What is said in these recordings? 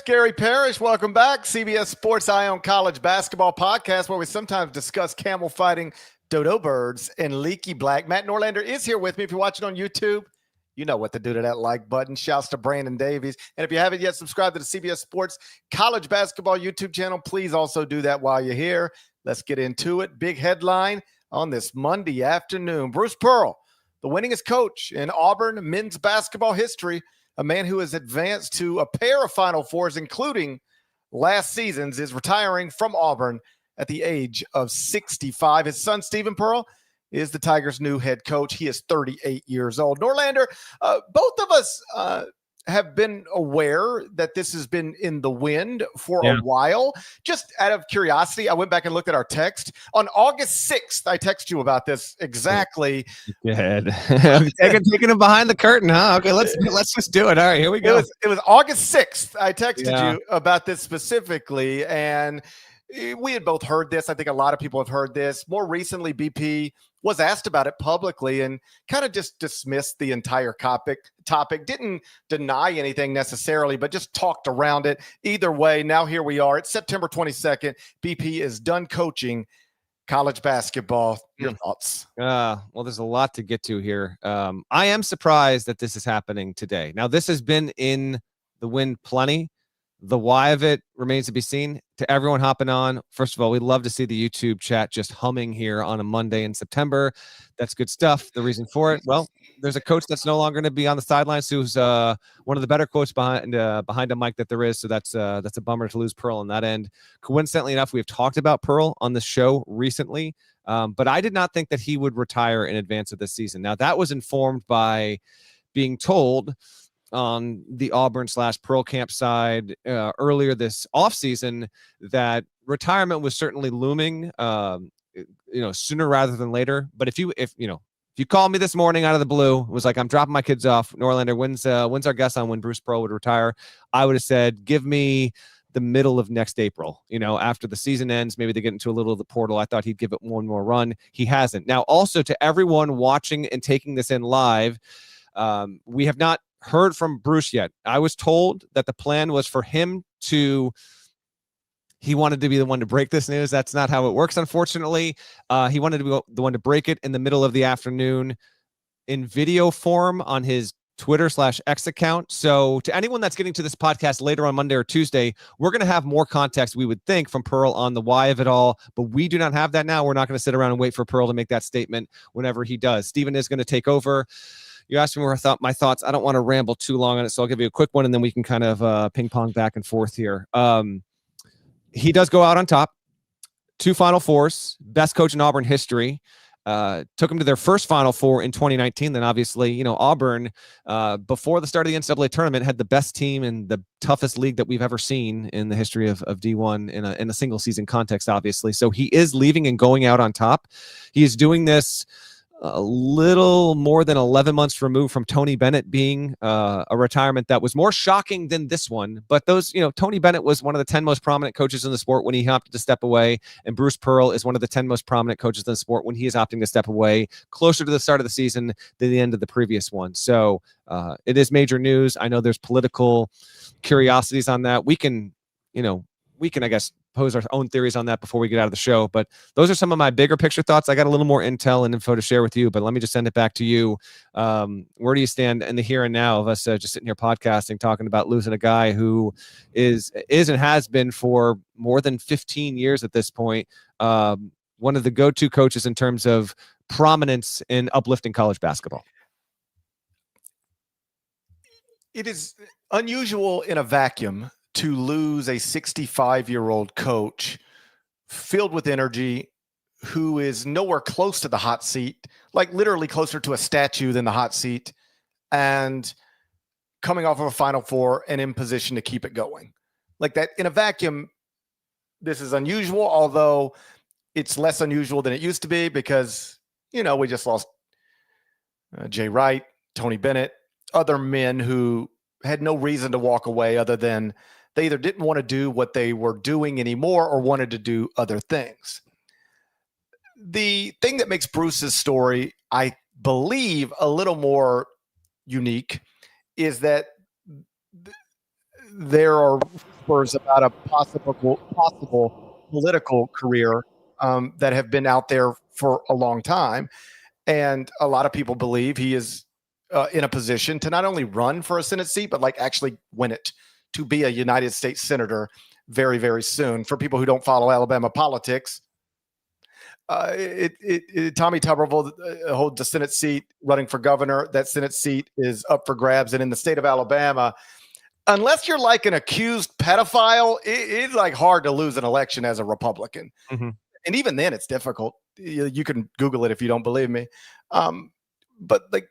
Gary Parrish. Welcome back. CBS Sports Eye on College Basketball podcast, where we sometimes discuss camel fighting, dodo birds, and leaky black. Matt Norlander is here with me. If you're watching on YouTube, you know what to do to that like button. Shouts to Brandon Davies. And if you haven't yet subscribed to the CBS Sports College Basketball YouTube channel, please also do that while you're here. Let's get into it. Big headline on this Monday afternoon. Bruce Pearl, the winningest coach in Auburn men's basketball history, a man who has advanced to a pair of Final Fours, including last season's, is retiring from Auburn at the age of 65. His son, Stephen Pearl, is the Tigers' new head coach. He is 38 years old. Norlander, both of us have been aware that this has been in the wind for a while. Just out of curiosity, I went back and looked at our text. On August 6th, I texted you about this exactly. Good. taking him behind the curtain, huh? Okay, let's just do it. All right, here we go. It was August 6th. I texted you about this specifically, and we had both heard this. I think a lot of people have heard this. More recently, BP was asked about it publicly and kind of just dismissed the entire topic, didn't deny anything necessarily, but just talked around it. Either way, now here we are. It's September 22nd. BP is done coaching college basketball. Your thoughts? Well, there's a lot to get to here. I am surprised that this is happening today. Now, this has been in the wind plenty. The why of it remains to be seen. To everyone hopping on, first of all, we'd love to see the YouTube chat just humming here on a Monday in September. That's good stuff. The reason for it, well, there's a coach that's no longer going to be on the sidelines who's one of the better coaches behind a mic that there is. So that's a bummer to lose Pearl on that end. Coincidentally enough, we've talked about Pearl on the show recently, but I did not think that he would retire in advance of this season. Now, that was informed by being told on the Auburn/Pearl camp side earlier this offseason that retirement was certainly looming, sooner rather than later. But if you called me this morning out of the blue, it was like, I'm dropping my kids off, Norlander, when's our guess on when Bruce Pearl would retire? I would have said, give me the middle of next April, after the season ends, maybe they get into a little of the portal. I thought he'd give it one more run. He hasn't. Now, also to everyone watching and taking this in live, we have not heard from Bruce yet. I was told that the plan was for him he wanted to be the one to break this news. That's not how it works, unfortunately. He wanted to be the one to break it in the middle of the afternoon in video form on his Twitter/X account. So to anyone that's getting to this podcast later on Monday or Tuesday, we're going to have more context, we would think, from Pearl on the why of it all, but we do not have that now. We're not going to sit around and wait for Pearl to make that statement whenever he does. Stephen is going to take over. You asked me where I thought my thoughts. I don't want to ramble too long on it, so I'll give you a quick one, and then we can kind of ping pong back and forth here. He does go out on top. 2 Final Fours, best coach in Auburn history. Took him to their first Final Four in 2019. Then obviously, Auburn, before the start of the NCAA tournament, had the best team in the toughest league that we've ever seen in the history of D1 in a single season context, obviously. So he is leaving and going out on top. He is doing this a little more than 11 months removed from Tony Bennett being a retirement that was more shocking than this one. But Tony Bennett was one of the 10 most prominent coaches in the sport when he opted to step away. And Bruce Pearl is one of the 10 most prominent coaches in the sport when he is opting to step away closer to the start of the season than the end of the previous one. So it is major news. I know there's political curiosities on that. We can, I guess, pose our own theories on that before we get out of the show. But those are some of my bigger picture thoughts. I got a little more intel and info to share with you, but let me just send it back to you. Where do you stand in the here and now of us just sitting here podcasting, talking about losing a guy who is and has been for more than 15 years at this point, one of the go-to coaches in terms of prominence in uplifting college basketball? It is unusual in a vacuum to lose a 65-year-old coach filled with energy who is nowhere close to the hot seat, like literally closer to a statue than the hot seat, and coming off of a Final Four and in position to keep it going. Like that in a vacuum, this is unusual, although it's less unusual than it used to be because, we just lost Jay Wright, Tony Bennett, other men who had no reason to walk away other than they either didn't want to do what they were doing anymore or wanted to do other things. The thing that makes Bruce's story, I believe, a little more unique is that there are whispers about a possible political career that have been out there for a long time. And a lot of people believe he is in a position to not only run for a Senate seat, but like actually win it, to be a United States Senator very, very soon. For people who don't follow Alabama politics, Tommy Tuberville holds the Senate seat, running for governor. That Senate seat is up for grabs. And in the state of Alabama, unless you're like an accused pedophile, it's like hard to lose an election as a Republican. Mm-hmm. And even then, it's difficult. You can Google it if you don't believe me. But like,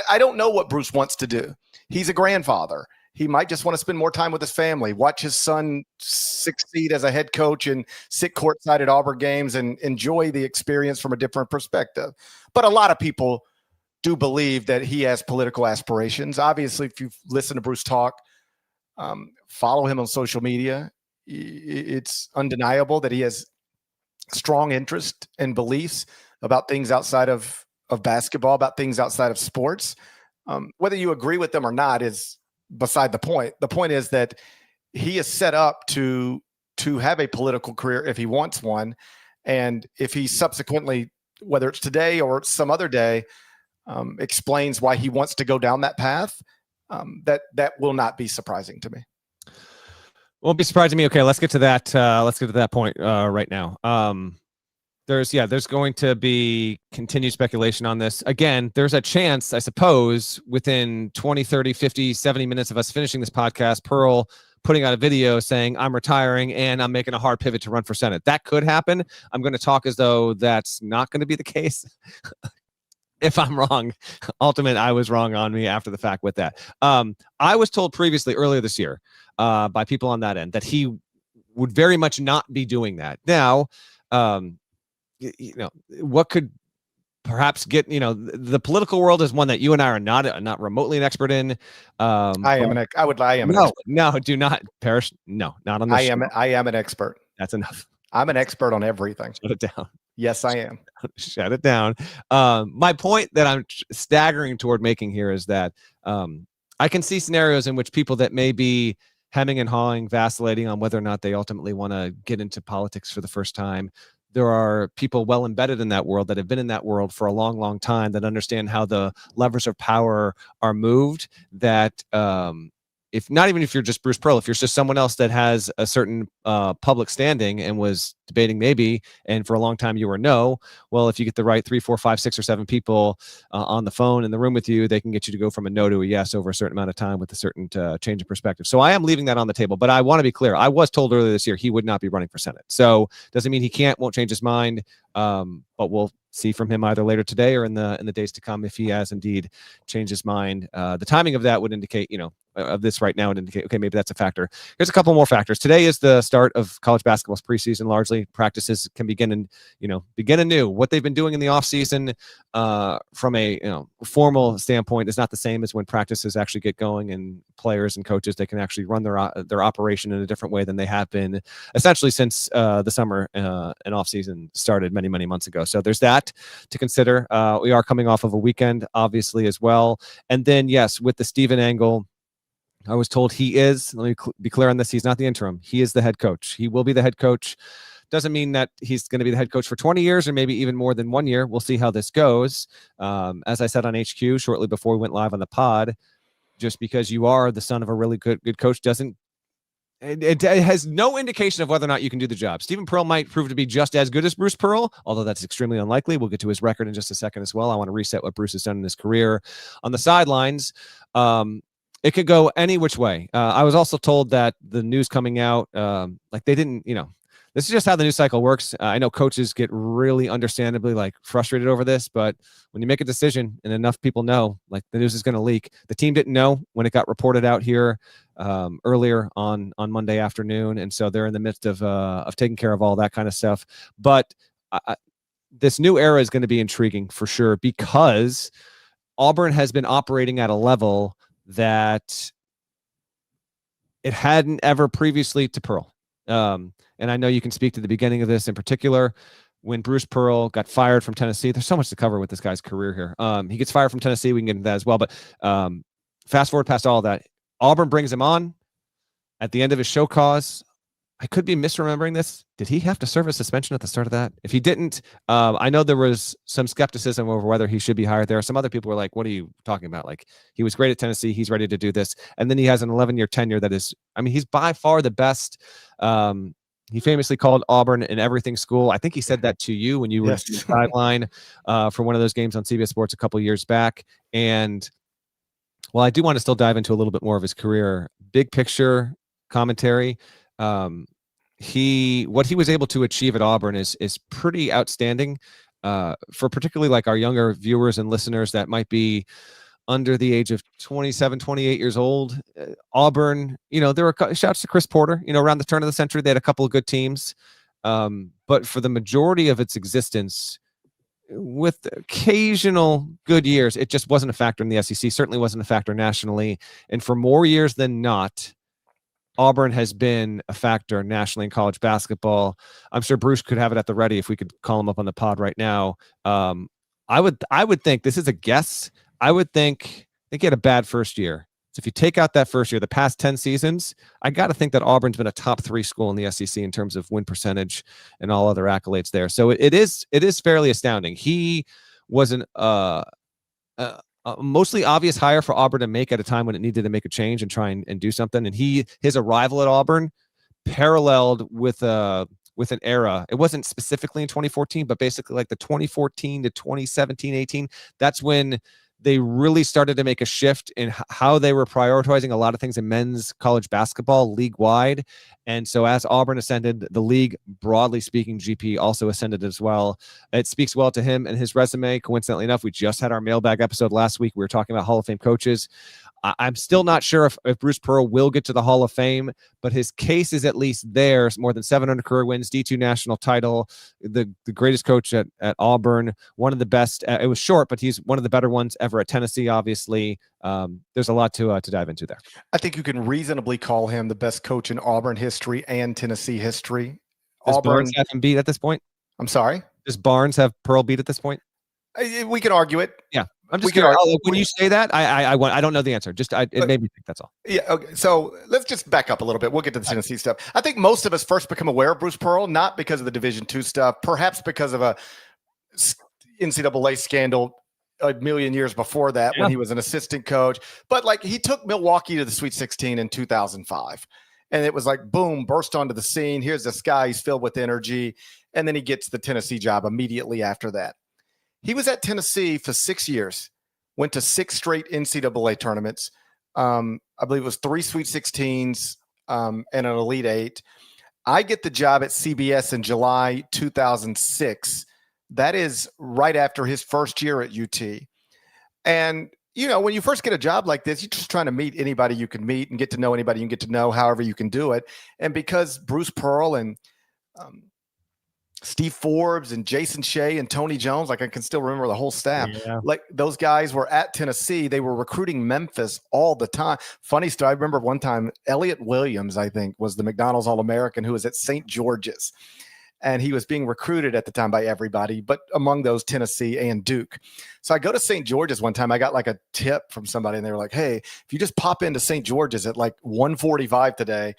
I don't know what Bruce wants to do. He's a grandfather. He might just want to spend more time with his family, watch his son succeed as a head coach and sit courtside at Auburn games and enjoy the experience from a different perspective. But a lot of people do believe that he has political aspirations. Obviously, if you've listened to Bruce talk, follow him on social media, it's undeniable that he has strong interest and beliefs about things outside of basketball, about things outside of sports. Whether you agree with them or not is beside the point. The point is that he is set up to have a political career if he wants one. And if he subsequently, whether it's today or some other day, explains why he wants to go down that path, that will not be surprising to me. Won't be surprising to me. Okay, let's get to that. Let's get to that point right now. There's going to be continued speculation on this. Again, there's a chance, I suppose, within 20, 30, 50, 70 minutes of us finishing this podcast, Pearl putting out a video saying, I'm retiring and I'm making a hard pivot to run for Senate. That could happen. I'm going to talk as though that's not going to be the case. If I'm wrong, ultimately, I was wrong on me after the fact with that. I was told previously, earlier this year, by people on that end, that he would very much not be doing that. Now, what could perhaps get, the political world is one that you and I are not remotely an expert in. I am an expert. No, do not, Parrish. No, not on this. I am an expert. That's enough. I'm an expert on everything. Shut it down. Yes, I am. Shut it down. My point that I'm staggering toward making here is that I can see scenarios in which people that may be hemming and hawing, vacillating on whether or not they ultimately want to get into politics for the first time. There are people well embedded in that world that have been in that world for a long, long time that understand how the levers of power are moved, that if you're just Bruce Pearl, if you're just someone else that has a certain public standing and was debating maybe, and for a long time you were no, well, if you get the right 3, 4, 5, 6, or 7 people on the phone in the room with you, they can get you to go from a no to a yes over a certain amount of time with a certain change of perspective. So I am leaving that on the table, but I want to be clear. I was told earlier this year he would not be running for Senate. So doesn't mean he won't change his mind, but we'll see from him either later today or in the days to come if he has indeed changed his mind. The timing of that would indicate, of this right now would indicate, okay, maybe that's a factor. Here's a couple more factors. Today is the start of college basketball's preseason. Largely, practices can begin anew. What they've been doing in the offseason from a formal standpoint is not the same as when practices actually get going, and players and coaches, they can actually run their operation in a different way than they have been essentially since the summer and offseason started many, many months ago. So there's that to consider. We are coming off of a weekend, obviously, as well. And then, yes, with the Stephen angle, I was told he is, let me be clear on this, he's not the interim. He is the head coach. He will be the head coach. Doesn't mean that he's going to be the head coach for 20 years or maybe even more than 1 year. We'll see how this goes. As I said on HQ shortly before we went live on the pod, just because you are the son of a really good coach it has no indication of whether or not you can do the job. Stephen Pearl might prove to be just as good as Bruce Pearl, although that's extremely unlikely. We'll get to his record in just a second as well. I want to reset what Bruce has done in his career on the sidelines. It could go any which way. I was also told that the news coming out, they didn't, this is just how the news cycle works. I know coaches get really understandably frustrated over this, but when you make a decision and enough people know, the news is going to leak. The team didn't know when it got reported out here earlier on Monday afternoon, and so they're in the midst of taking care of all that kind of stuff. But this new era is going to be intriguing for sure, because Auburn has been operating at a level that it hadn't ever previously to Pearl. And I know you can speak to the beginning of this in particular. When Bruce Pearl got fired from Tennessee, there's so much to cover with this guy's career here. He gets fired from Tennessee. We can get into that as well. But fast forward past all of that, Auburn brings him on. at the end of his show cause, I could be misremembering this. Did he have to serve a suspension at the start of that? If he didn't, I know there was some skepticism over whether he should be hired there. Some other people were like, what are you talking about? Like, he was great at Tennessee. He's ready to do this. And then he has an 11-year tenure that is, I mean, he's by far the best. He famously called Auburn an everything school. I think he said that to you when you were Yes. in the sideline for one of those games on CBS Sports a couple years back. And well, I do want to still dive into a little bit more of his career, big picture commentary. What he was able to achieve at Auburn is pretty outstanding for particularly like our younger viewers and listeners that might be under the age of 27, 28 years old. Auburn, there were shouts to Chris Porter, around the turn of the century, they had a couple of good teams. But for the majority of its existence, with occasional good years, it just wasn't a factor in the SEC, certainly wasn't a factor nationally. And for more years than not, Auburn has been a factor nationally in college basketball. I'm sure Bruce could have it at the ready if we could call him up on the pod right now. I would think, this is a guess, I would think they get a bad first year. So if you take out that first year, the past 10 seasons, I got to think that Auburn's been a top 3 school in the SEC in terms of win percentage and all other accolades there. So it is fairly astounding. He was a mostly obvious hire for Auburn to make at a time when it needed to make a change and try and do something. And his arrival at Auburn paralleled with an era. It wasn't specifically in 2014, but basically like the 2014 to 2017, 18. That's when they really started to make a shift in how they were prioritizing a lot of things in men's college basketball league-wide. And so as Auburn ascended, the league, broadly speaking, GP also ascended as well. It speaks well to him and his resume. Coincidentally enough, we just had our mailbag episode last week. We were talking about Hall of Fame coaches. I'm still not sure if Bruce Pearl will get to the Hall of Fame, but his case is at least there. More than 700 career wins, D2 national title, the greatest coach at Auburn, one of the best. It was short, but he's one of the better ones ever at Tennessee, obviously. There's a lot to dive into there. I think you can reasonably call him the best coach in Auburn history and Tennessee history. Does Auburn Barnes have him beat at this point? I'm sorry? Does Barnes have Pearl beat at this point? We can argue it. Yeah. I'm just curious. When you say that, I don't know the answer. It made me think, that's all. Yeah. Okay. So let's just back up a little bit. We'll get to the Tennessee stuff. I think most of us first become aware of Bruce Pearl, not because of the Division II stuff, perhaps because of a NCAA scandal a million years before that when he was an assistant coach. But like, he took Milwaukee to the Sweet 16 in 2005. And it was like, boom, burst onto the scene. Here's this guy. He's filled with energy. And then he gets the Tennessee job immediately after that. He was at Tennessee for 6 years, went to 6 straight NCAA tournaments. I believe it was 3 Sweet 16s and an Elite 8. I get the job at CBS in July 2006. That is right after his first year at UT. And, when you first get a job like this, you're just trying to meet anybody you can meet and get to know anybody you can get to know, however you can do it. And because Bruce Pearl and Steve Forbes and Jason Shea and Tony Jones, like I can still remember the whole staff. Yeah. Like those guys were at Tennessee. They were recruiting Memphis all the time. Funny story. I remember one time Elliot Williams, I think, was the McDonald's All-American who was at St. George's. And he was being recruited at the time by everybody, but among those Tennessee and Duke. So I go to St. George's one time. I got like a tip from somebody and they were like, hey, if you just pop into St. George's at like 1:45 today,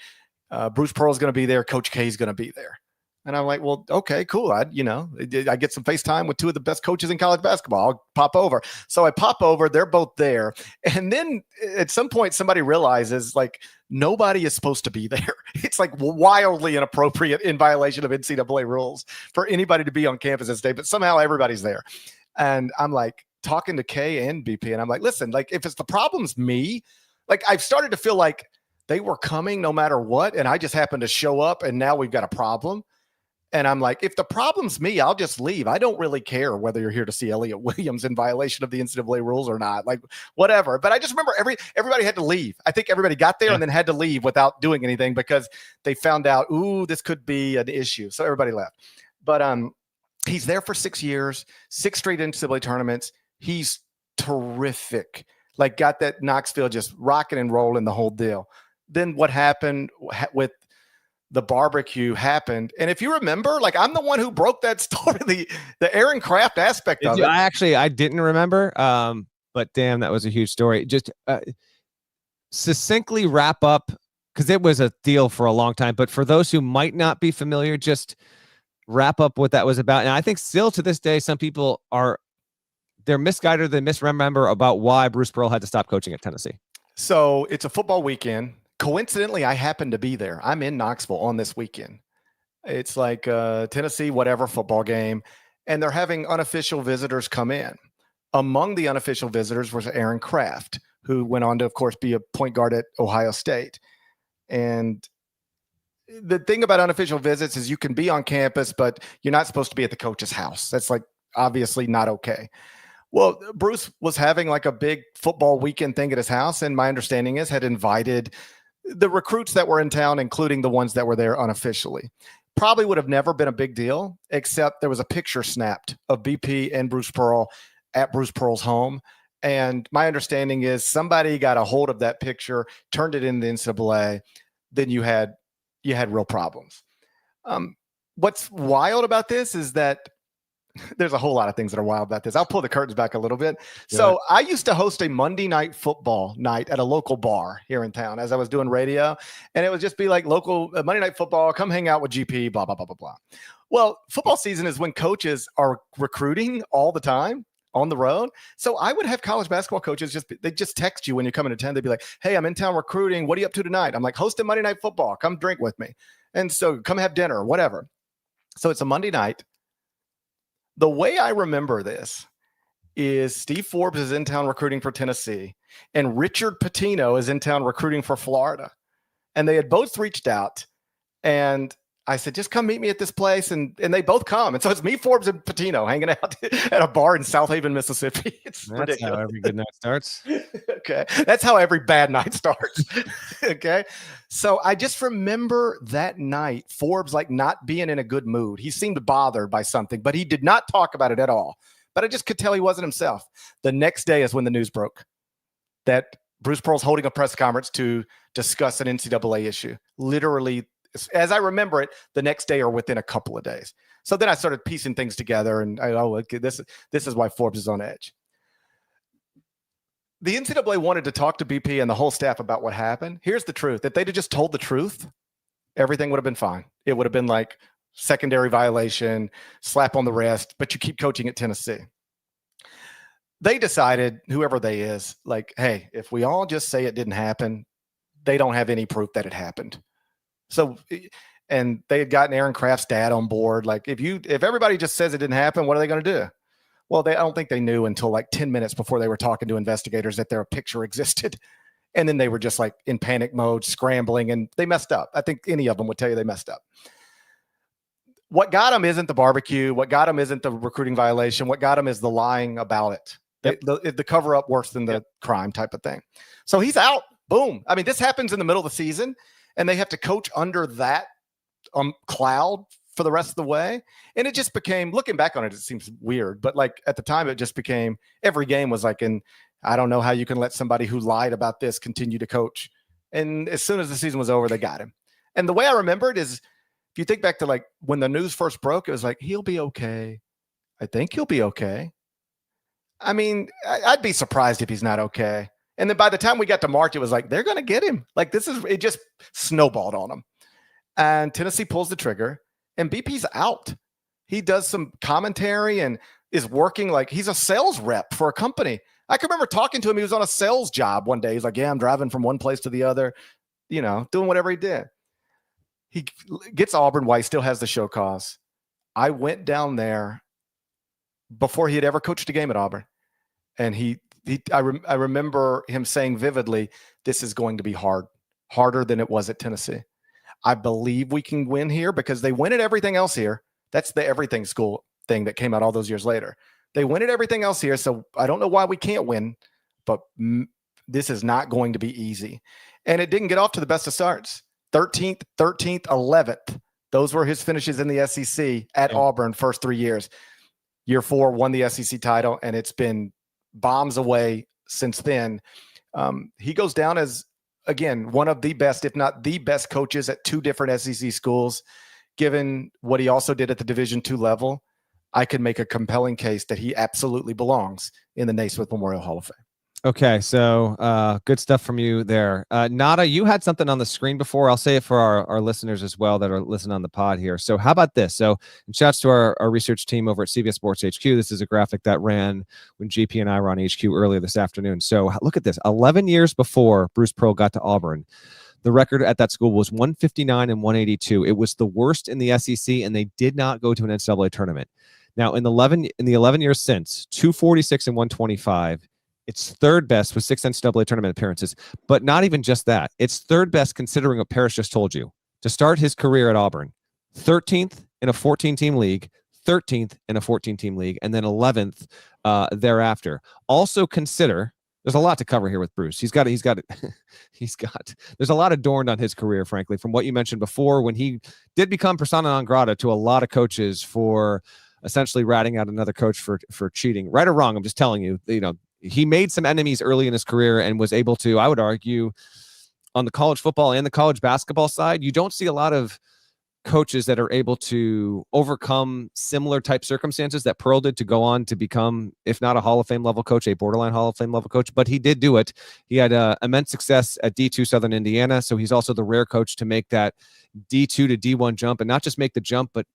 Bruce Pearl's going to be there. Coach K's going to be there. And I'm like, well, okay, cool. I get some FaceTime with 2 of the best coaches in college basketball. I'll pop over. So I pop over. They're both there. And then at some point, somebody realizes like nobody is supposed to be there. It's like wildly inappropriate, in violation of NCAA rules for anybody to be on campus this day. But somehow everybody's there. And I'm like talking to K and BP. And I'm like, listen, like if it's the problem's me, like I've started to feel like they were coming no matter what. And I just happened to show up and now we've got a problem. And I'm like, if the problem's me, I'll just leave. I don't really care whether you're here to see Elliot Williams in violation of the NCAA rules or not, like whatever. But I just remember everybody had to leave. I think everybody got there and then had to leave without doing anything because they found out, ooh, this could be an issue. So everybody left. But he's there for 6 years, 6 straight NCAA tournaments. He's terrific. Like got that Knoxville just rocking and rolling the whole deal. Then what happened with the barbecue happened. And if you remember, like I'm the one who broke that story, the Aaron Kraft aspect of it. I didn't remember, but damn, that was a huge story. Just succinctly wrap up because it was a deal for a long time. But for those who might not be familiar, just wrap up what that was about. And I think still to this day, some people they're misguided, they misremember about why Bruce Pearl had to stop coaching at Tennessee. So it's a football weekend. Coincidentally, I happen to be there. I'm in Knoxville on this weekend. It's like Tennessee, whatever football game. And they're having unofficial visitors come in. Among the unofficial visitors was Aaron Kraft, who went on to, of course, be a point guard at Ohio State. And the thing about unofficial visits is you can be on campus, but you're not supposed to be at the coach's house. That's like obviously not okay. Well, Bruce was having like a big football weekend thing at his house, and my understanding is had invited the recruits that were in town, including the ones that were there unofficially. Probably would have never been a big deal, except there was a picture snapped of BP and Bruce Pearl at Bruce Pearl's home. And my understanding is somebody got a hold of that picture, turned it in the NCAA, then you had real problems. What's wild about this is that there's a whole lot of things that are wild about this. I'll pull the curtains back a little bit. So I used to host a Monday night football night at a local bar here in town as I was doing radio. And it would just be like local Monday night football, come hang out with GP, blah, blah, blah, blah, blah. Well, football season is when coaches are recruiting all the time on the road. So I would have college basketball coaches they just text you when you're coming to town. They'd be like, hey, I'm in town recruiting. What are you up to tonight? I'm like, hosting Monday night football. Come drink with me. And so come have dinner or whatever. So it's a Monday night. The way I remember this is Steve Forbes is in town recruiting for Tennessee and Richard Pitino is in town recruiting for Florida. And they had both reached out, and I said, just come meet me at this place. And they both come. And so it's me, Forbes, and Pitino hanging out at a bar in South Haven, Mississippi. It's That's ridiculous. how every good night starts. Okay. That's how every bad night starts. Okay. So I just remember that night, Forbes like not being in a good mood. He seemed bothered by something, but he did not talk about it at all. But I just could tell he wasn't himself. The next day is when the news broke that Bruce Pearl's holding a press conference to discuss an NCAA issue. Literally, as I remember it, the next day or within a couple of days. So then I started piecing things together, and okay, this is why Forbes is on edge. The NCAA wanted to talk to BP and the whole staff about what happened. Here's the truth. If they'd have just told the truth, everything would have been fine. It would have been like secondary violation, slap on the wrist, but you keep coaching at Tennessee. They decided, whoever they is, like, hey, if we all just say it didn't happen, they don't have any proof that it happened. So, and they had gotten Aaron Kraft's dad on board. Like, if everybody just says it didn't happen, what are they going to do? Well, I don't think they knew until like 10 minutes before they were talking to investigators that their picture existed. And then they were just like in panic mode, scrambling, and they messed up. I think any of them would tell you they messed up. What got them isn't the barbecue. What got them isn't the recruiting violation. What got them is the lying about it. Yep. The cover up worse than the crime type of thing. So he's out. Boom. I mean, this happens in the middle of the season, and they have to coach under that cloud for the rest of the way. And it just became, looking back on it, it seems weird, but like at the time it just became, every game was like, I don't know how you can let somebody who lied about this continue to coach. And as soon as the season was over, they got him. And the way I remember it is, if you think back to like when the news first broke, it was like, he'll be okay. I think he'll be okay. I mean, I'd be surprised if he's not okay. And then by the time we got to March, it was like, they're going to get him. Like it just snowballed on them. And Tennessee pulls the trigger, and BP's out. He does some commentary and is working like he's a sales rep for a company. I can remember talking to him. He was on a sales job one day. He's like, yeah, I'm driving from one place to the other, doing whatever he did. He gets Auburn while he still has the show cause. I went down there before he had ever coached a game at Auburn. And I remember him saying vividly, this is going to be harder than it was at Tennessee. I believe we can win here because they win at everything else here. That's the everything school thing that came out all those years later. They win at everything else here. So I don't know why we can't win, but this is not going to be easy. And it didn't get off to the best of starts. 13th, 11th. Those were his finishes in the SEC at Auburn first 3 years. Year 4 won the SEC title, and it's been bombs away since then. He goes down as, again, one of the best, if not the best coaches at 2 different SEC schools. Given what he also did at the Division II level, I could make a compelling case that he absolutely belongs in the Naismith Memorial Hall of Fame. Okay, so good stuff from you there. Nada, you had something on the screen before. I'll say it for our listeners as well that are listening on the pod here. So how about this? So and shouts to our research team over at CBS Sports HQ. This is a graphic that ran when GP and I were on HQ earlier this afternoon. So look at this. 11 years before Bruce Pearl got to Auburn, the record at that school was 159 and 182. It was the worst in the SEC, and they did not go to an NCAA tournament. Now, in the 11 years since, 246 and 125. It's third best with 6 NCAA tournament appearances, but not even just that. It's third best considering what Parrish just told you. To start his career at Auburn, 13th in a 14-team league, 13th in a 14-team league, and then 11th thereafter. Also consider, there's a lot to cover here with Bruce. He's got there's a lot adorned on his career, frankly, from what you mentioned before when he did become persona non grata to a lot of coaches for essentially ratting out another coach for cheating. Right or wrong, I'm just telling you, he made some enemies early in his career and was able to, I would argue, on the college football and the college basketball side, you don't see a lot of coaches that are able to overcome similar type circumstances that Pearl did to go on to become, if not a Hall of Fame level coach, a borderline Hall of Fame level coach, but he did do it. He had immense success at D2 Southern Indiana, so he's also the rare coach to make that D2 to D1 jump, and not just make the jump, but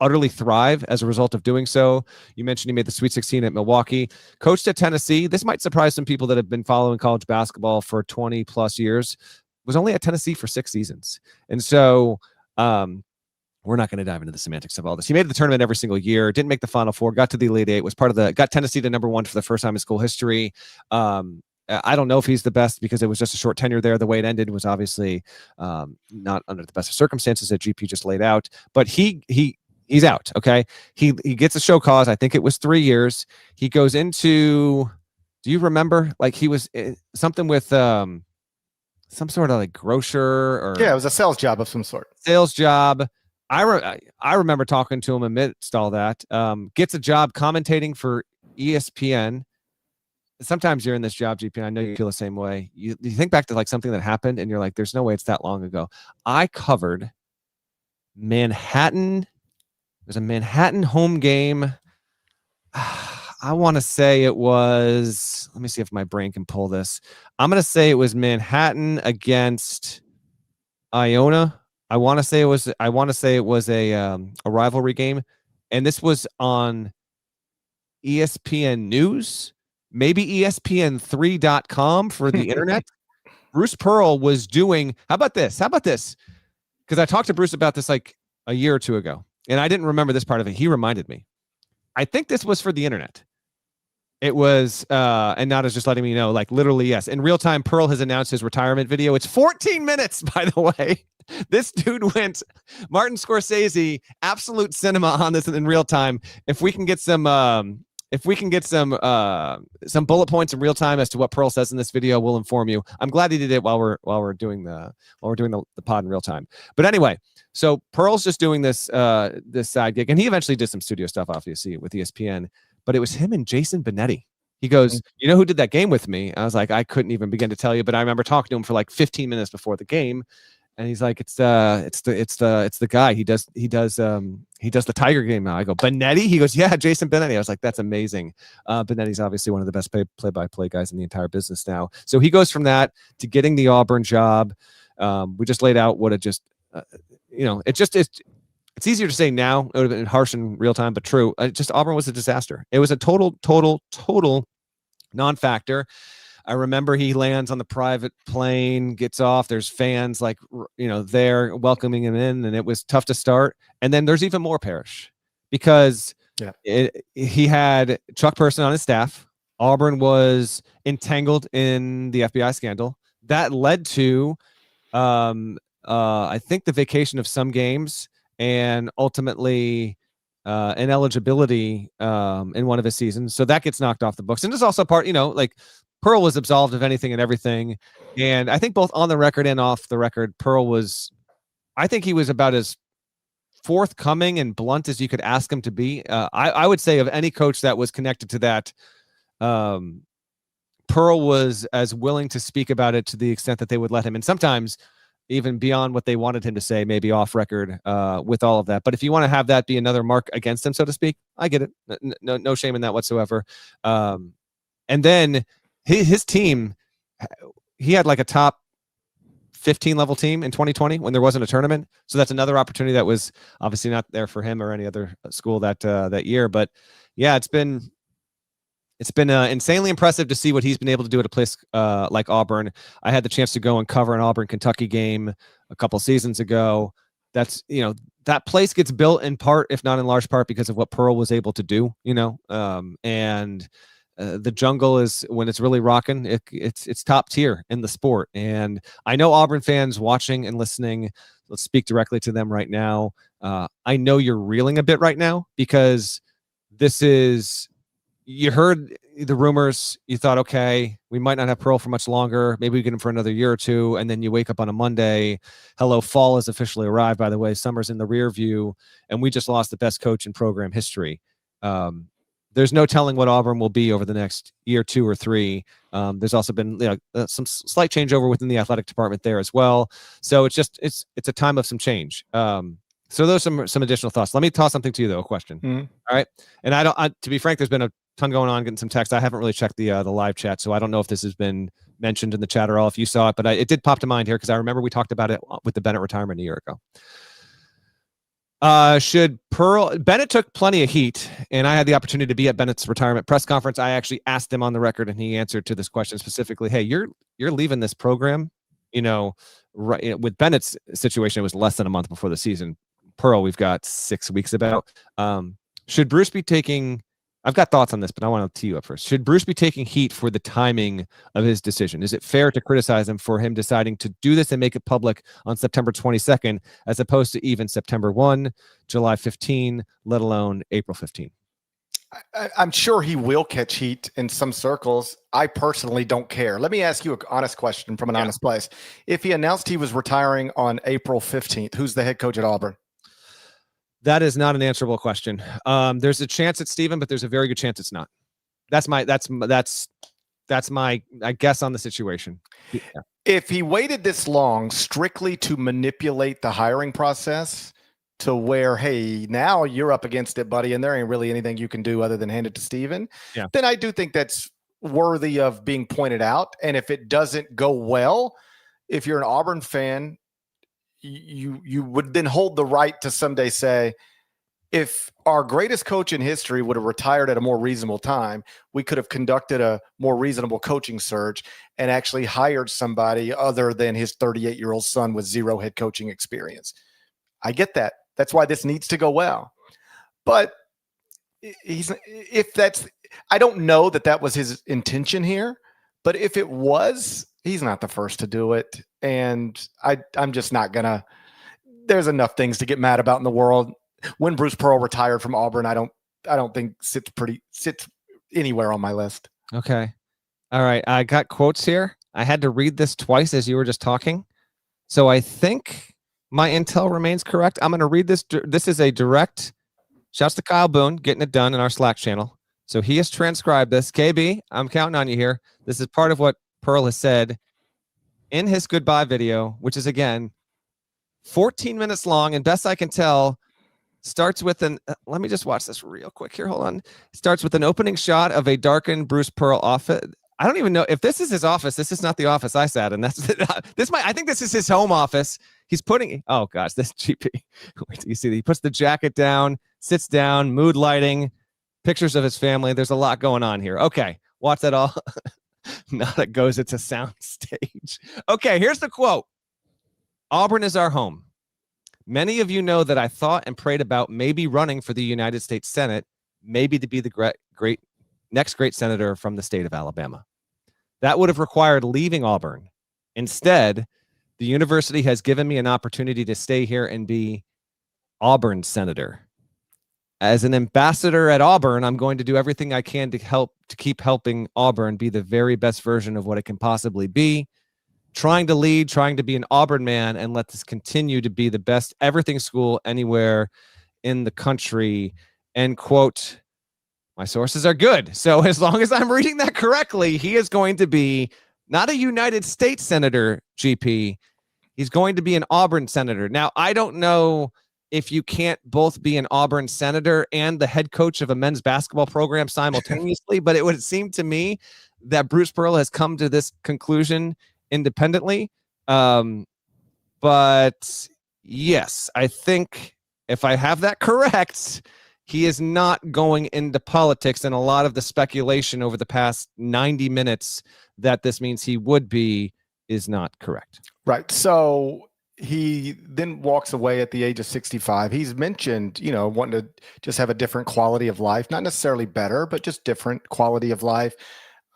utterly thrive as a result of doing so. You mentioned he made the Sweet 16 at Milwaukee, coached at Tennessee. This might surprise some people that have been following college basketball for 20 plus years. Was only at Tennessee for 6 seasons. And so we're not going to dive into the semantics of all this. He made the tournament every single year, didn't make the Final Four, got to the Elite Eight, was part of got Tennessee to #1 for the first time in school history. I don't know if he's the best because it was just a short tenure there. The way it ended was obviously not under the best of circumstances that GP just laid out, but he's out. Okay. He gets a show cause. I think it was 3 years. He goes into, do you remember? Like he was something with some sort of like grocer or. Yeah, it was a sales job of some sort. Sales job. I remember talking to him amidst all that. Gets a job commentating for ESPN. Sometimes you're in this job, GP. I know you feel the same way. You think back to like something that happened and you're like, there's no way it's that long ago. I covered Manhattan. There's a Manhattan home game. I want to say it was, let me see if my brain can pull this. I'm going to say it was Manhattan against Iona. I want to say it was a rivalry game. And this was on ESPN News. Maybe ESPN3.com for the internet. Bruce Pearl was doing, how about this? Because I talked to Bruce about this like a year or two ago, and I didn't remember this part of it. He reminded me. I think this was for the internet. It was, and Nada's just letting me know, like literally, yes. In real time, Pearl has announced his retirement video. It's 14 minutes, by the way. This dude went Martin Scorsese, absolute cinema on this in real time. If we can get some bullet points in real time as to what Pearl says in this video, we'll inform you. I'm glad he did it while we're doing the pod in real time. But anyway, so Pearl's just doing this side gig, and he eventually did some studio stuff, obviously, with ESPN. But it was him and Jason Benetti. He goes, you know who did that game with me? I was like, I couldn't even begin to tell you, but I remember talking to him for like 15 minutes before the game. And he's like, it's the guy. He does the Tiger game now. I go, Benetti? He goes, yeah, Jason Benetti. I was like, that's amazing. Benetti's obviously one of the best play-by-play guys in the entire business now. So he goes from that to getting the Auburn job. We just laid out what it just, it's easier to say now. It would have been harsh in real time, but true. Auburn was a disaster. It was a total non-factor. I remember he lands on the private plane, gets off. There's fans like, there welcoming him in, and it was tough to start. And then there's even more Parrish because he had Chuck Person on his staff. Auburn was entangled in the FBI scandal. That led to, I think, the vacation of some games and ultimately ineligibility in one of his seasons. So that gets knocked off the books. And there's also part, like, Pearl was absolved of anything and everything. And I think both on the record and off the record, I think he was about as forthcoming and blunt as you could ask him to be. I would say of any coach that was connected to that, Pearl was as willing to speak about it to the extent that they would let him. And sometimes even beyond what they wanted him to say, maybe off record with all of that. But if you want to have that be another mark against him, so to speak, I get it. No shame in that whatsoever. And then his team, he had like a top 15 level team in 2020 when there wasn't a tournament. So that's another opportunity that was obviously not there for him or any other school that year. But yeah, it's been insanely impressive to see what he's been able to do at a place like Auburn. I had the chance to go and cover an Auburn Kentucky game a couple seasons ago. That's, that place gets built in part, if not in large part, because of what Pearl was able to do, and the jungle is, when it's really rocking, it's top tier in the sport. And I know Auburn fans watching and listening, let's speak directly to them right now. I know you're reeling a bit right now because you heard the rumors, you thought, okay, we might not have Pearl for much longer. Maybe we get him for another year or two. And then you wake up on a Monday. Hello, fall has officially arrived, by the way. Summer's in the rear view. And we just lost the best coach in program history. There's no telling what Auburn will be over the next year, 2 or 3. There's also been some slight changeover within the athletic department there as well. So it's a time of some change. So those are some additional thoughts. Let me toss something to you, though, a question. Mm-hmm. All right. And to be frank, there's been a ton going on, getting some text. I haven't really checked the live chat, so I don't know if this has been mentioned in the chat at all, if you saw it, but it did pop to mind here because I remember we talked about it with the Bennett retirement a year ago. Bennett took plenty of heat, and I had the opportunity to be at Bennett's retirement press conference. I actually asked him on the record, and he answered to this question specifically. Hey, you're leaving this program, right? With Bennett's situation, it was less than a month before the season. Pearl, we've got 6 weeks about. Should Bruce be taking, I've got thoughts on this, but I want to tee you up first. Should Bruce be taking heat for the timing of his decision? Is it fair to criticize him for him deciding to do this and make it public on September 22nd, as opposed to even September 1, July 15, let alone April 15? I'm sure he will catch heat in some circles. I personally don't care. Let me ask you an honest question from an honest place. If he announced he was retiring on April 15th, who's the head coach at Auburn? That is not an answerable question. There's a chance it's Steven, but there's a very good chance it's not. That's my I guess on the situation. Yeah. If he waited this long strictly to manipulate the hiring process to where, hey, now you're up against it, buddy, and there ain't really anything you can do other than hand it to Steven, then I do think that's worthy of being pointed out. And if it doesn't go well, if you're an Auburn fan, you would then hold the right to someday say, if our greatest coach in history would have retired at a more reasonable time, we could have conducted a more reasonable coaching search and actually hired somebody other than his 38-year-old son with 0 head coaching experience. I get that. That's why this needs to go well. But I don't know that was his intention here, but if it was, he's not the first to do it. And I'm just not gonna, there's enough things to get mad about in the world. When Bruce Pearl retired from Auburn, I don't think sits anywhere on my list. Okay. All right. I got quotes here. I had to read this twice as you were just talking. So I think my intel remains correct. I'm going to read this. This is a direct. Shouts to Kyle Boone getting it done in our Slack channel. So he has transcribed this. KB, I'm counting on you here. This is part of what Pearl has said in his goodbye video, which is, again, 14 minutes long. And best I can tell, starts with let me just watch this real quick here. Hold on. Starts with an opening shot of a darkened Bruce Pearl office. I don't even know if this is his office. This is not the office I sat in. I think this is his home office. He's putting, oh gosh, this GP. Wait till you see, he puts the jacket down, sits down, mood lighting, pictures of his family. There's a lot going on here. Okay. Watch that all. Now that goes into sound stage. Okay. Here's the quote. Auburn is our home. Many of you know that I thought and prayed about maybe running for the United States Senate, maybe to be the next great senator from the state of Alabama. That would have required leaving Auburn. Instead, the university has given me an opportunity to stay here and be Auburn's senator. As an ambassador at Auburn, I'm going to do everything I can to keep helping Auburn be the very best version of what it can possibly be. Trying to lead, trying to be an Auburn man, and let this continue to be the best everything school anywhere in the country. End quote. My sources are good. So as long as I'm reading that correctly, he is going to be not a United States senator, GP. He's going to be an Auburn senator. Now, I don't know if you can't both be an Auburn senator and the head coach of a men's basketball program simultaneously, but it would seem to me that Bruce Pearl has come to this conclusion independently. But yes, I think if I have that correct, he is not going into politics, and a lot of the speculation over the past 90 minutes that this means he would be is not correct. Right. So he then walks away at the age of 65. He's mentioned, wanting to just have a different quality of life, not necessarily better, but just different quality of life.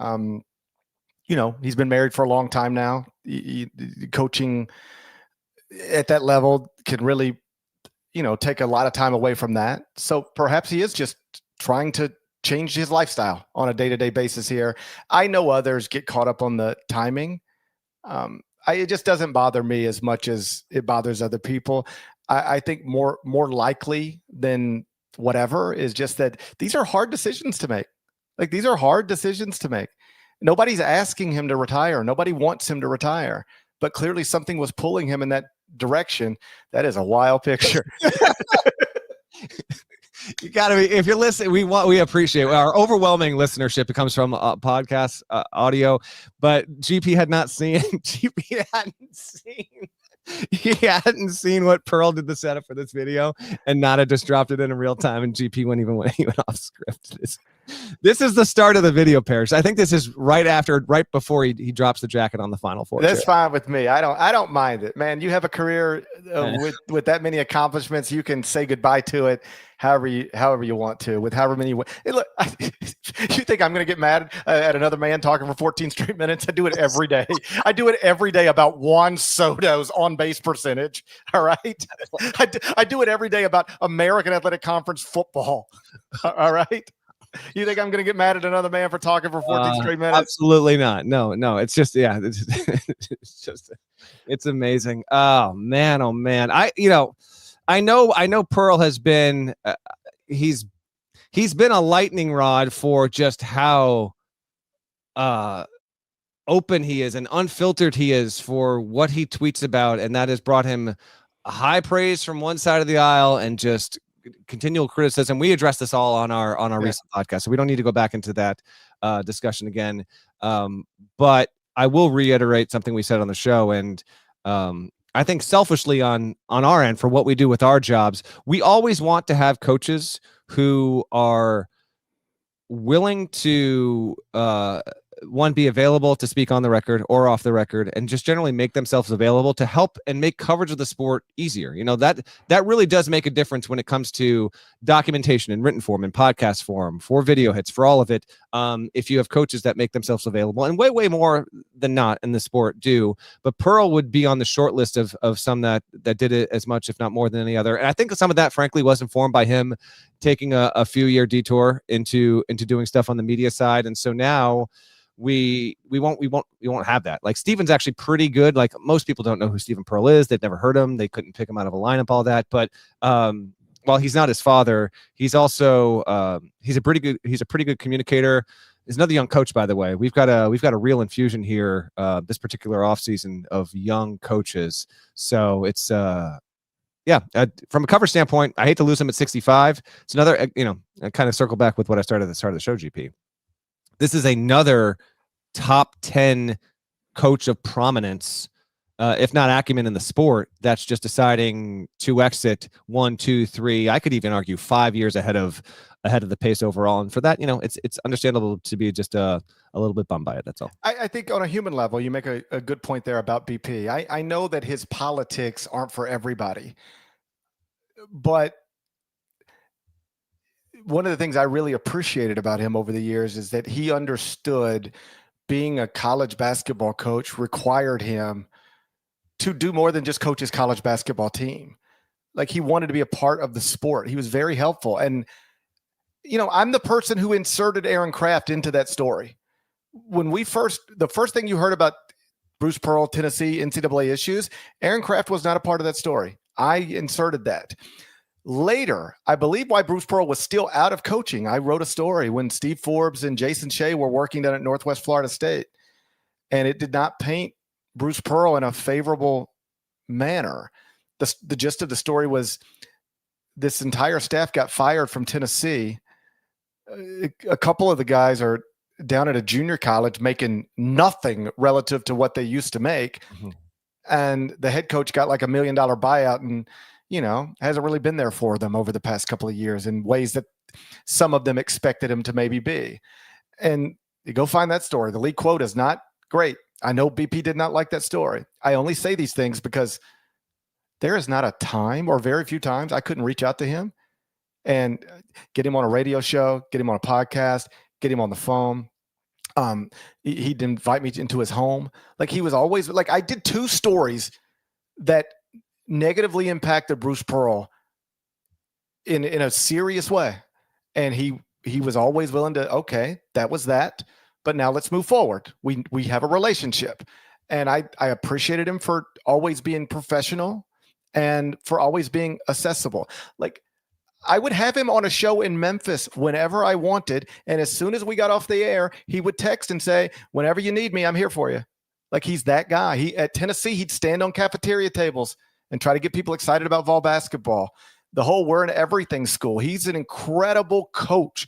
He's been married for a long time now. Coaching at that level can really, take a lot of time away from that. So perhaps he is just trying to change his lifestyle on a day-to-day basis here. I know others get caught up on the timing. It just doesn't bother me as much as it bothers other people. I think more likely than whatever is just that these are hard decisions to make. Like, these are hard decisions to make. Nobody's asking him to retire. Nobody wants him to retire, but clearly something was pulling him in that direction. That is a wild picture. You got to be, if you're listening, we appreciate our overwhelming listenership. It comes from podcast audio, but GP hadn't seen what Pearl did the setup for this video, and Nada just dropped it in real time, and GP went off script. This is the start of the video, Parrish. I think this is right before he drops the jacket on the Final Four. That's fine with me. I don't mind it, man. You have a career with that many accomplishments. You can say goodbye to it however you want to, with however many. Hey, look, you think I'm going to get mad at another man talking for 14 straight minutes? I do it every day. I do it every day about Juan Soto's on-base percentage. All right. I do it every day about American Athletic Conference football. All right. You think I'm going to get mad at another man for talking for 14 straight minutes? Absolutely not. No. It's just, it's amazing. Oh man. I know Pearl has been, he's been a lightning rod for just how open he is and unfiltered he is for what he tweets about. And that has brought him high praise from one side of the aisle and just continual criticism. We addressed this all on our recent podcast, so we don't need to go back into that discussion again. But I will reiterate something we said on the show, and I think selfishly on our end, for what we do with our jobs, we always want to have coaches who are willing to be available to speak on the record or off the record, and just generally make themselves available to help and make coverage of the sport easier. That really does make a difference when it comes to documentation in written form and podcast form, for video hits, for all of it. If you have coaches that make themselves available, and way more than not in the sport do, but Pearl would be on the short list of some that did it as much, if not more, than any other. And I think some of that, frankly, was informed by him taking a few year detour into doing stuff on the media side. And so now we won't have that. Like, Steven's actually pretty good. Like, most people don't know who Steven Pearl is. They've never heard him. They couldn't pick him out of a lineup, all that. But while he's not his father, he's also he's a pretty good communicator. He's another young coach, by the way. We've got a real infusion here this particular offseason of young coaches. So it's from a cover standpoint, I hate to lose him at 65. It's another, I kind of circle back with what I started at the start of the show, GP. This is another top 10 coach of prominence, if not acumen in the sport, that's just deciding to exit 1, 2, 3. I could even argue 5 years ahead of the pace overall. And for that, it's understandable to be just a little bit bummed by it. That's all. I think on a human level, you make a good point there about BP. I know that his politics aren't for everybody, but one of the things I really appreciated about him over the years is that he understood being a college basketball coach required him to do more than just coach his college basketball team. Like, he wanted to be a part of the sport. He was very helpful. And, I'm the person who inserted Aaron Kraft into that story. When the first thing you heard about Bruce Pearl, Tennessee, NCAA issues, Aaron Kraft was not a part of that story. I inserted that. Later, I believe why Bruce Pearl was still out of coaching, I wrote a story when Steve Forbes and Jason Shea were working down at Northwest Florida State, and it did not paint Bruce Pearl in a favorable manner. The gist of the story was this entire staff got fired from Tennessee. A couple of the guys are down at a junior college making nothing relative to what they used to make. Mm-hmm. And the head coach got like $1 million buyout and, hasn't really been there for them over the past couple of years in ways that some of them expected him to maybe be. And you go find that story. The league quote is not great. I know BP did not like that story. I only say these things because there is not a time, or very few times, I couldn't reach out to him and get him on a radio show, get him on a podcast, get him on the phone. He'd invite me into his home. Like, he was always like, I did 2 stories that negatively impacted Bruce Pearl in a serious way. And he was always willing to, okay, that was that, but now let's move forward. We have a relationship. And I appreciated him for always being professional and for always being accessible. Like, I would have him on a show in Memphis whenever I wanted. And as soon as we got off the air, he would text and say, whenever you need me, I'm here for you. Like, he's that guy. At Tennessee, he'd stand on cafeteria tables and try to get people excited about vol basketball. The whole We're in Everything school. He's an incredible coach,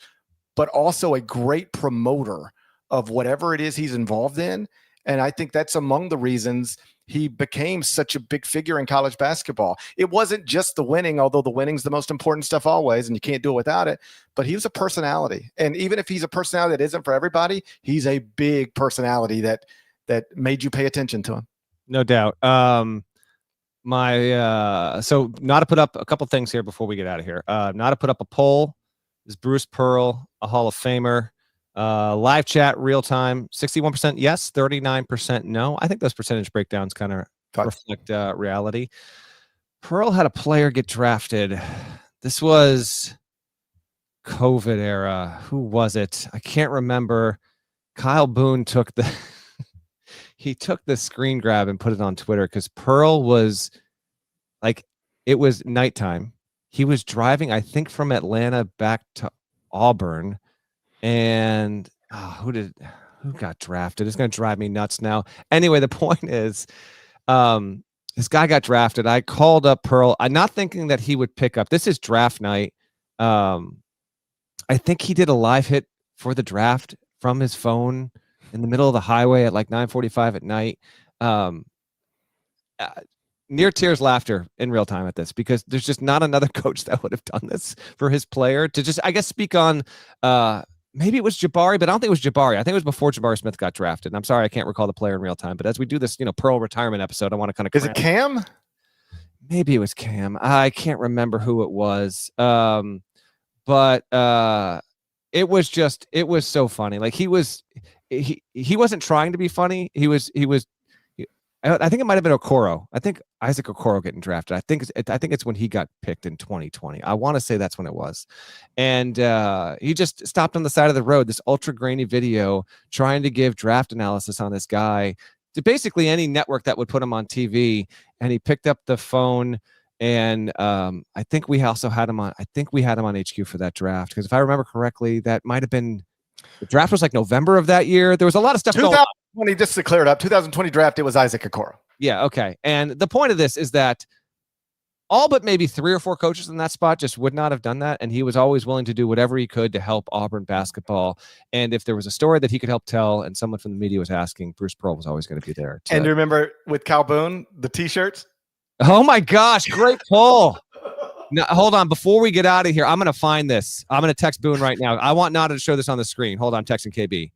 but also a great promoter of whatever it is he's involved in. And I think that's among the reasons he became such a big figure in college basketball. It wasn't just the winning, although the winning's the most important stuff always, and you can't do it without it. But he was a personality. And even if he's a personality that isn't for everybody, he's a big personality that made you pay attention to him. No doubt. So not to put up a couple things here before we get out of here. Not to put up a poll. Is Bruce Pearl a Hall of Famer? Live chat, real time, 61% yes, 39% no. I think those percentage breakdowns kind of reflect reality. Pearl had a player get drafted. This was COVID era. Who was it? I can't remember. Kyle Boone took the screen grab and put it on Twitter because Pearl was like, it was nighttime. He was driving, I think, from Atlanta back to Auburn. And who got drafted? It's going to drive me nuts now. Anyway, the point is, this guy got drafted. I called up Pearl. I'm not thinking that he would pick up. This is draft night. I think he did a live hit for the draft from his phone in the middle of the highway at like 9:45 at night. Near tears laughter in real time at this, because there's just not another coach that would have done this for his player to just, I guess, speak on, maybe it was Jabari, but I don't think it was Jabari. I think it was before Jabari Smith got drafted. And I'm sorry, I can't recall the player in real time, but as we do this, Pearl retirement episode, I want to kind of, is it Cam? Maybe it was Cam. I can't remember who it was. But it was so funny. Like, he wasn't trying to be funny. I think it might have been Okoro. I think Isaac Okoro getting drafted. I think it's when he got picked in 2020. I want to say that's when it was. And he just stopped on the side of the road, this ultra grainy video, trying to give draft analysis on this guy to basically any network that would put him on TV. And he picked up the phone, and I think we also had him on. I think we had him on HQ for that draft, because if I remember correctly, that might have been, the draft was like November of that year. There was a lot of stuff going on. When he just to clear it up, 2020 draft, it was Isaac Okoro. Yeah, okay. And the point of this is that all but maybe 3 or 4 coaches in that spot just would not have done that, and he was always willing to do whatever he could to help Auburn basketball. And if there was a story that he could help tell and someone from the media was asking, Bruce Pearl was always going to be there. And do you remember with Kyle Boone, the T-shirts? Oh my gosh, great pull. Now, hold on. Before we get out of here, I'm going to find this. I'm going to text Boone right now. I want Nada to show this on the screen. Hold on, I'm texting KB.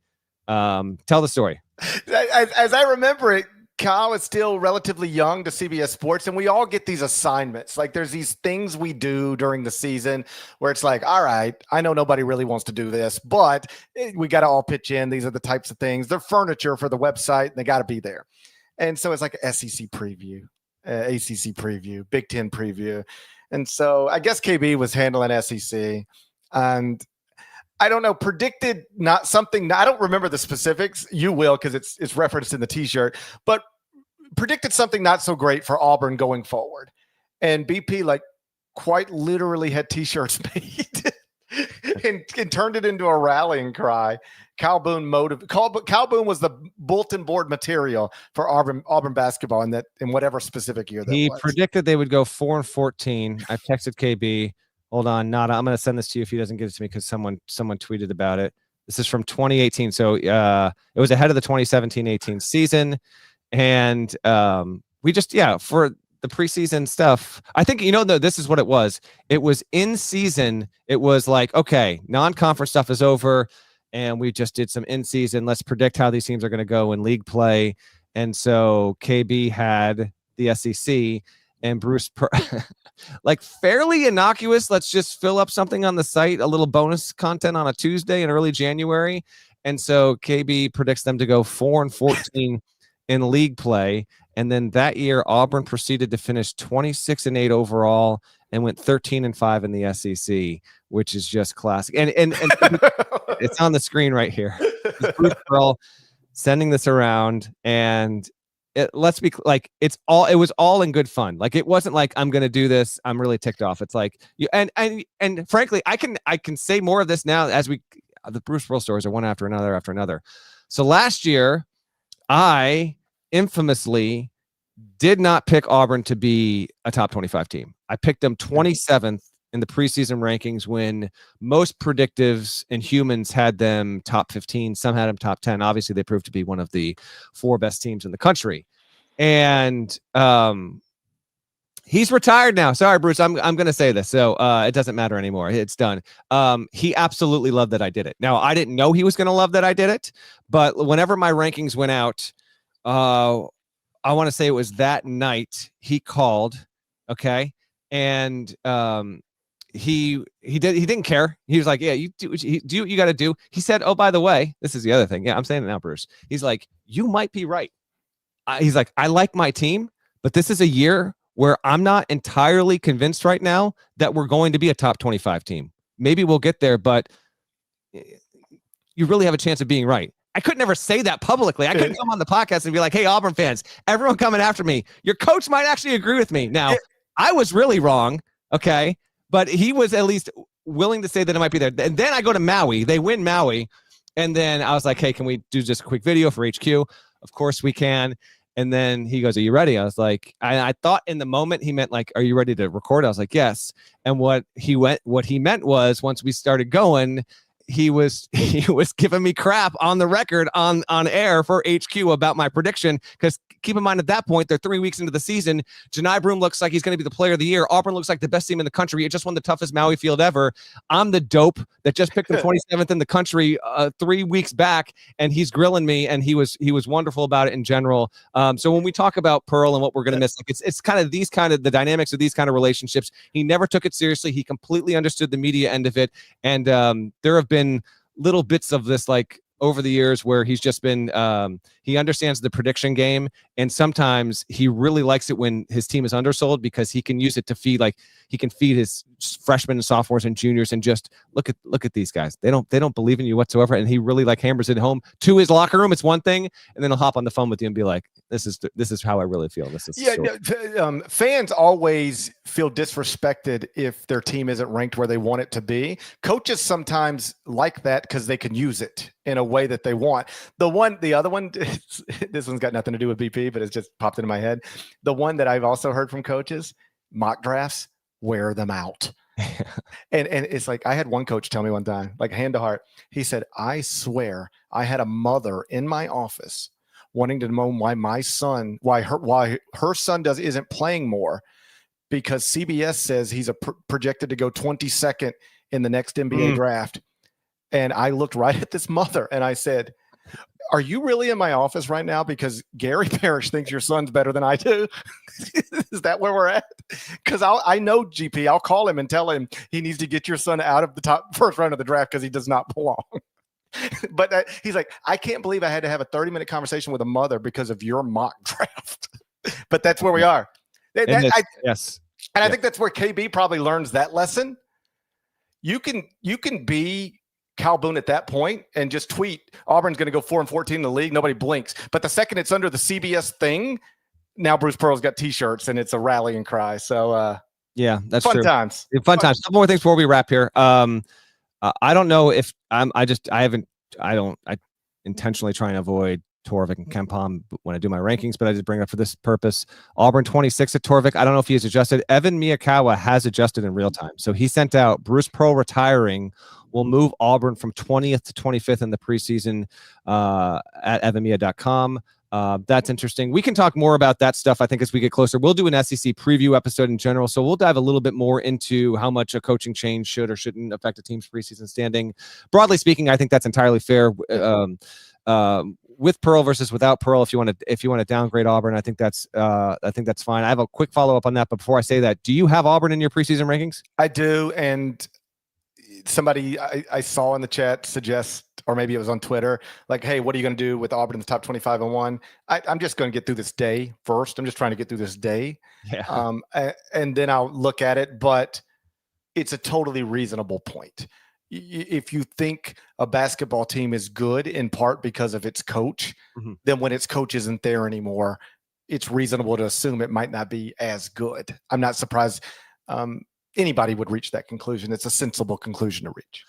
Tell the story. As I remember it, Kyle is still relatively young to CBS Sports, and we all get these assignments. Like, there's these things we do during the season where it's like, all right, I know nobody really wants to do this, but we got to all pitch in. These are the types of things. They're furniture for the website, and they got to be there. And so it's like an SEC preview, ACC preview, Big Ten preview. And so I guess KB was handling SEC, and I don't know, predicted not something. I don't remember the specifics. You will, because it's referenced in the T-shirt, but predicted something not so great for Auburn going forward. And BP like quite literally had T-shirts made and turned it into a rallying cry. Kyle Boone Kyle Boone was the bulletin board material for Auburn basketball in whatever specific year that he was. Predicted they would go 4-14. I've texted KB. Hold on, Nada. I'm going to send this to you if he doesn't give it to me, because someone tweeted about it. This is from 2018. So it was ahead of the 2017-18 season. And we just, for the preseason stuff, I think, this is what it was. It was in season. It was like, okay, non-conference stuff is over. And we just did some in season. Let's predict how these teams are going to go in league play. And so KB had the SEC and Bruce, like fairly innocuous. Let's just fill up something on the site, a little bonus content on a Tuesday in early January. And so KB predicts them to go 4-14 in league play. And then that year, Auburn proceeded to finish 26-8 overall and went 13-5 in the SEC, which is just classic. And it's on the screen right here. Bruce Pearl sending this around, and let's be like, it was all in good fun. Like, it wasn't like, I'm going to do this, I'm really ticked off. It's like you, and frankly, I can say more of this now as the Bruce Pearl stories are one after another. So last year, I infamously did not pick Auburn to be a top 25 team. I picked them 27th in the preseason rankings when most predictives and humans had them top 15. Some had them top 10. Obviously, they proved to be one of the 4 best teams in the country. And he's retired now. Sorry, Bruce. I'm going to say this. So it doesn't matter anymore. It's done. He absolutely loved that I did it. Now, I didn't know he was going to love that I did it. But whenever my rankings went out, I want to say it was that night he called. Okay. And he didn't care. He was like, yeah, you do what you got to do. He said, oh, by the way, this is the other thing. Yeah, I'm saying it now, Bruce. He's like, you might be right. He's like, I like my team, but this is a year where I'm not entirely convinced right now that we're going to be a top 25 team. Maybe we'll get there, but you really have a chance of being right. I could never say that publicly. I couldn't come on the podcast and be like, hey, Auburn fans, everyone coming after me. Your coach might actually agree with me. Now, I was really wrong, okay? But he was at least willing to say that it might be there. And then I go to Maui. They win Maui. And then I was like, hey, can we do just a quick video for HQ? Of course we can. And then he goes, are you ready? I was like, I thought in the moment he meant like, are you ready to record? I was like, yes. And what he meant was once we started going, he was giving me crap on the record on air for HQ about my prediction. Because keep in mind, at that point, they're 3 weeks into the season. Janai Broome looks like he's going to be the player of the year. Auburn looks like the best team in the country. It just won the toughest Maui field ever. I'm the dope that just picked the 27th in the country 3 weeks back, and he's grilling me, and he was wonderful about it in general. So when we talk about Pearl and what we're going to miss, like it's kind of the dynamics of these kind of relationships. He never took it seriously. He completely understood the media end of it, and there have been little bits of this like over the years where he's just been he understands the prediction game, and sometimes he really likes it when his team is undersold because he can use it to feed, like he can feed his freshmen and sophomores and juniors and just look at these guys. They don't believe in you whatsoever, and he really like hammers it home to his locker room. It's one thing, and then he'll hop on the phone with you and be like, this is how I really feel. This is fans always feel disrespected if their team isn't ranked where they want it to be. Coaches sometimes like that because they can use it in a way that they want. The other one, this one's got nothing to do with BP, but it's just popped into my head. The one that I've also heard from coaches, mock drafts, wear them out. and it's like, I had one coach tell me one time, like hand to heart, he said, I swear I had a mother in my office wanting to know why her son isn't playing more, because CBS says he's projected to go 22nd in the next NBA draft. And I looked right at this mother and I said, are you really in my office right now because Gary Parrish thinks your son's better than I do? Is that where we're at? Because I know GP. I'll call him and tell him he needs to get your son out of the top first round of the draft because he does not belong. But he's like, I can't believe I had to have a 30-minute conversation with a mother because of your mock draft. But that's where we are. Yes. And I think that's where KB probably learns that lesson. You can be Cal Boone at that point and just tweet Auburn's going to go 4-14 in the league. Nobody blinks. But the second it's under the CBS thing, now Bruce Pearl's got T-shirts and it's a rallying cry. So yeah, that's fun true. times. Fun times. Couple more things before we wrap here. I don't know if I intentionally try and avoid Torvik and Kempom when I do my rankings, but I just bring it up for this purpose. Auburn 26 at Torvik. I don't know if he has adjusted. Evan Miyakawa has adjusted in real time. So he sent out Bruce Pearl retiring will move Auburn from 20th to 25th in the preseason at evanmia.com. That's interesting. We can talk more about that stuff, I think, as we get closer. We'll do an SEC preview episode in general, so we'll dive a little bit more into how much a coaching change should or shouldn't affect a team's preseason standing. Broadly speaking, I think that's entirely fair. With Pearl versus without Pearl, if you want to downgrade Auburn, I think that's fine. I have a quick follow up on that, but before I say that, do you have Auburn in your preseason rankings? I do, and somebody I saw in the chat suggest, or maybe it was on Twitter, like, hey, what are you going to do with Auburn in the top 25 and 1? I'm just going to get through this day first. I'm just trying to get through this day. Yeah. And then I'll look at it, but it's a totally reasonable point. If you think a basketball team is good in part because of its coach, then when its coach isn't there anymore, it's reasonable to assume it might not be as good. I'm not surprised anybody would reach that conclusion. It's a sensible conclusion to reach.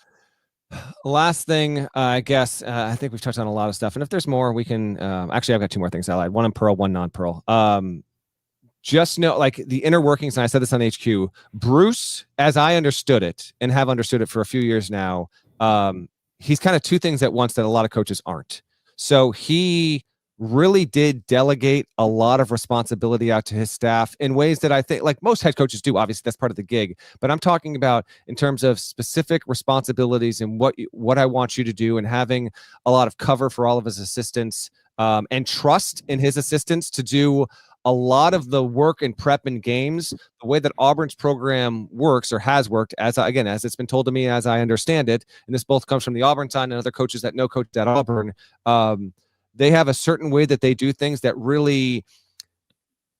Last thing, I guess, I think we've touched on a lot of stuff. And if there's more, we can actually, I've got two more things I'll add. One on Pearl, one non-Pearl. Just know, like, the inner workings, and I said this on HQ, Bruce, as I understood it and have understood it for a few years now, he's kind of two things at once that a lot of coaches aren't. So he really did delegate a lot of responsibility out to his staff in ways that I think, like most head coaches do. Obviously, that's part of the gig. But I'm talking about in terms of specific responsibilities and what I want you to do, and having a lot of cover for all of his assistants, and trust in his assistants to do a lot of the work and prep in games. The way that Auburn's program works, or has worked, as it's been told to me, as I understand it, and this both comes from the Auburn side and other coaches that know coach at Auburn, they have a certain way that they do things that really,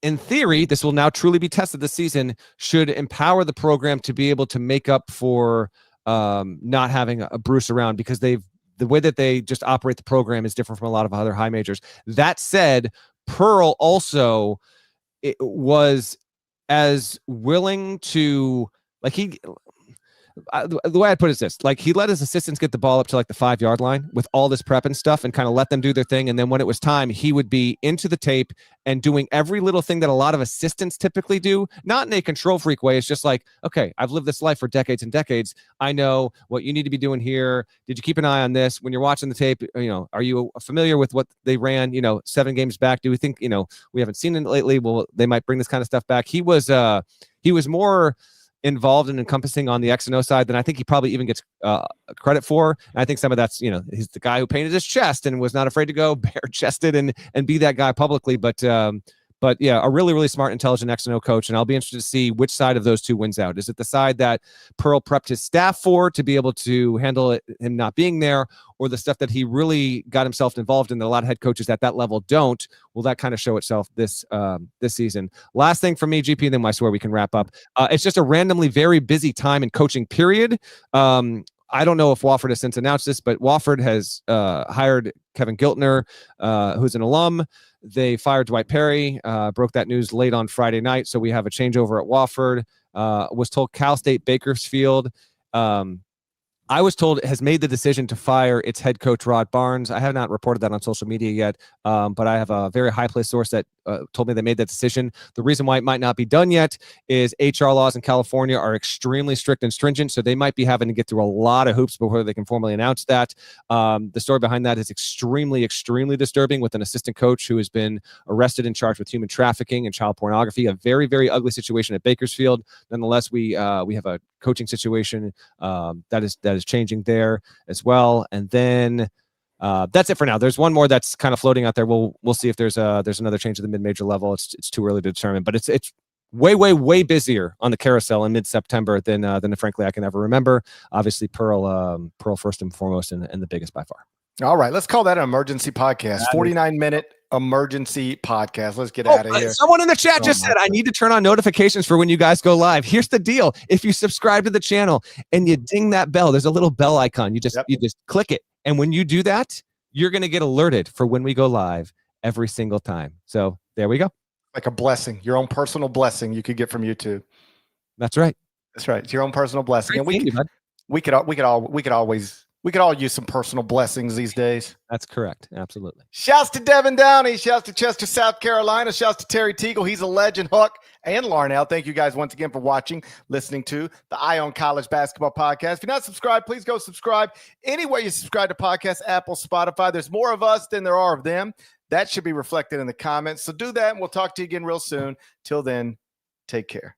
in theory, this will now truly be tested this season, should empower the program to be able to make up for not having a Bruce around, because the way that they just operate the program is different from a lot of other high majors. That said, Pearl also was as willing to, like, the way I put it is this, like, he let his assistants get the ball up to like the 5-yard line with all this prep and stuff, and kind of let them do their thing. And then when it was time, he would be into the tape and doing every little thing that a lot of assistants typically do, not in a control freak way. It's just like, okay, I've lived this life for decades and decades. I know what you need to be doing here. Did you keep an eye on this? When you're watching the tape, are you familiar with what they ran, 7 games back? Do we think, we haven't seen it lately? Well, they might bring this kind of stuff back. He was more involved and encompassing on the X and O side than I think he probably even gets credit for. And I think some of that's, he's the guy who painted his chest and was not afraid to go bare chested and be that guy publicly. But yeah, a really, really smart, intelligent X and O coach. And I'll be interested to see which side of those two wins out. Is it the side that Pearl prepped his staff for to be able to handle it, him not being there, or the stuff that he really got himself involved in that a lot of head coaches at that level don't? Will that kind of show itself this season? Last thing for me, GP, and then I swear we can wrap up. It's just a randomly very busy time in coaching, period. I don't know if Wofford has since announced this, but Wofford has hired Kevin Giltner, who's an alum. They fired Dwight Perry, broke that news late on Friday night. So we have a changeover at Wofford. Was told Cal State Bakersfield, I was told, has made the decision to fire its head coach, Rod Barnes. I have not reported that on social media yet, but I have a very high-placed source that told me they made that decision. The reason why it might not be done yet is HR laws in California are extremely strict and stringent, so they might be having to get through a lot of hoops before they can formally announce that. The story behind that is extremely, extremely disturbing, with an assistant coach who has been arrested and charged with human trafficking and child pornography. A very, very ugly situation at Bakersfield. Nonetheless, we have a coaching situation that is changing there as well. And then that's it for now. There's one more that's kind of floating out there. We'll see if there's another change at the mid-major level. It's too early to determine, but it's way busier on the carousel in mid-September than frankly I can ever remember. Obviously Pearl first and foremost, and the biggest by far. All right, let's call that an emergency podcast. 49-minute emergency podcast. Let's get out of here. Someone in the chat just said, I need to turn on notifications for when you guys go live. Here's the deal. If you subscribe to the channel and you ding that bell, there's a little bell icon. You just click it. And when you do that, you're going to get alerted for when we go live every single time. So there we go. Like a blessing, your own personal blessing you could get from YouTube. That's right. That's right. It's your own personal blessing. And we could always We could all use some personal blessings these days. That's correct. Absolutely. Shouts to Devin Downey. Shouts to Chester, South Carolina. Shouts to Terry Teagle. He's a legend. Huck and Larnell. Thank you guys once again for watching, listening to the Eye on College Basketball Podcast. If you're not subscribed, please go subscribe. Anywhere you subscribe to podcasts, Apple, Spotify. There's more of us than there are of them. That should be reflected in the comments. So do that, and we'll talk to you again real soon. Till then, take care.